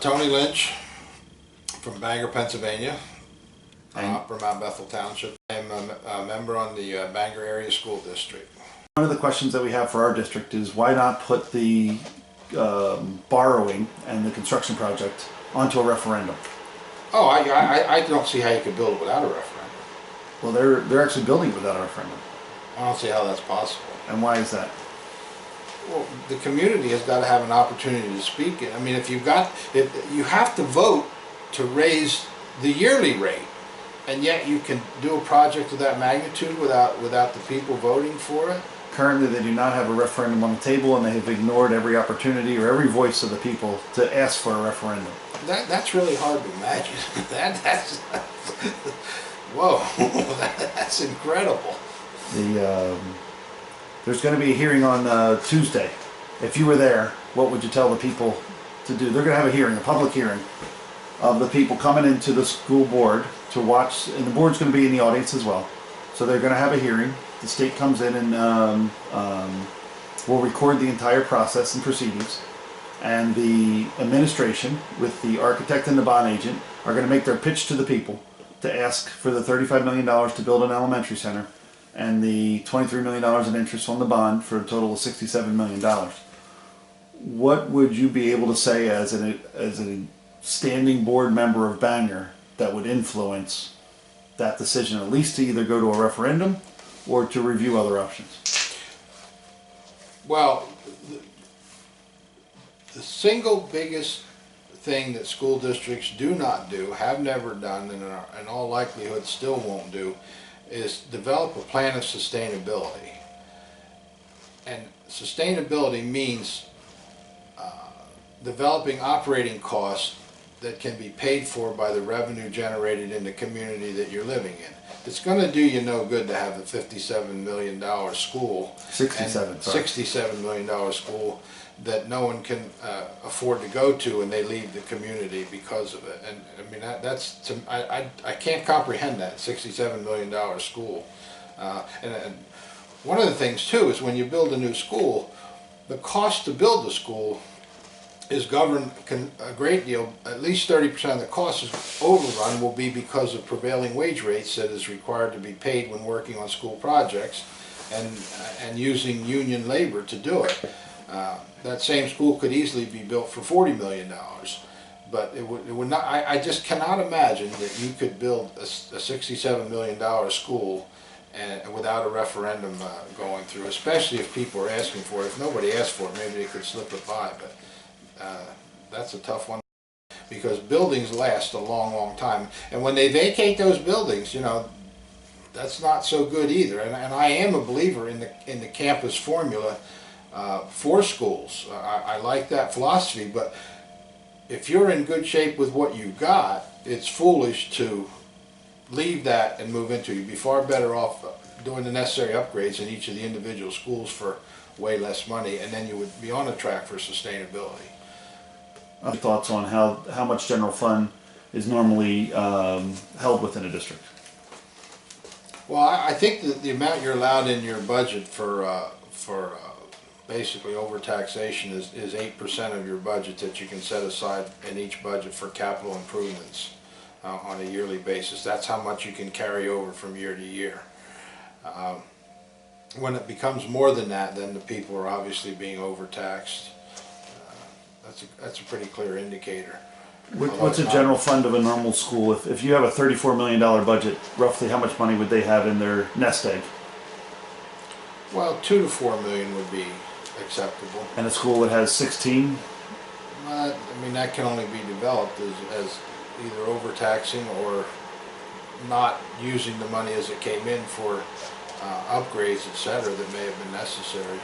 Toni Lynch from Bangor, Pennsylvania, Upper Mount Bethel Township. I'm a member on the Bangor Area School District. One of the questions that we have for our district is why not put the borrowing and the construction project onto a referendum? Oh, I don't see how you could build it without a referendum. Well, they're actually building it without a referendum. I don't see how that's possible. And why is that? Well, the community has got to have an opportunity to speak it. I mean, if you have to vote to raise the yearly rate, and yet you can do a project of that magnitude without the people voting for it. Currently, they do not have a referendum on the table, and they have ignored every opportunity or every voice of the people to ask for a referendum. That's really hard to imagine. That's whoa, that's incredible. There's going to be a hearing on Tuesday. If you were there, what would you tell the people to do? They're going to have a hearing, a public hearing, of the people coming into the school board to watch, and the board's going to be in the audience as well. So they're going to have a hearing. The state comes in and will record the entire process and proceedings. And the administration, with the architect and the bond agent, are going to make their pitch to the people to ask for the $35 million to build an elementary center and the $23 million in interest on the bond for a total of $67 million. What would you be able to say as a standing board member of Bangor that would influence that decision, at least to either go to a referendum or to review other options? Well, the single biggest thing that school districts do not do, have never done, and in all likelihood still won't do, is develop a plan of sustainability. And sustainability means developing operating costs that can be paid for by the revenue generated in the community that you're living in. It's going to do you no good to have a $57 million school, $67 million school that no one can afford to go to, and they leave the community because of it. And I mean, I can't comprehend that $67 million school. And one of the things too is when you build a new school, the cost to build the school is governed a great deal. At least 30% of the cost is overrun will be because of prevailing wage rates that is required to be paid when working on school projects and using union labor to do it. That same school could easily be built for $40 million, but it would not. I just cannot imagine that you could build a $67 million school and without a referendum going through, especially if people are asking for it. If nobody asked for it, maybe they could slip it by, but that's a tough one, because buildings last a long time, and when they vacate those buildings, you know, that's not so good either. And I am a believer in the campus formula for schools. I like that philosophy, but if you're in good shape with what you've got, it's foolish to leave that and move into it. You'd be far better off doing the necessary upgrades in each of the individual schools for way less money, and then you would be on a track for sustainability. Thoughts on how much general fund is normally held within a district? Well, I think that the amount you're allowed in your budget for basically overtaxation is 8% of your budget that you can set aside in each budget for capital improvements on a yearly basis. That's how much you can carry over from year to year. When it becomes more than that, then the people are obviously being overtaxed. That's a pretty clear indicator. What's a general fund of a normal school? If you have a $34 million budget, roughly how much money would they have in their nest egg? Well, 2 to 4 million would be acceptable. And a school that has 16? I mean, that can only be developed as either overtaxing or not using the money as it came in for upgrades, etc., that may have been necessary.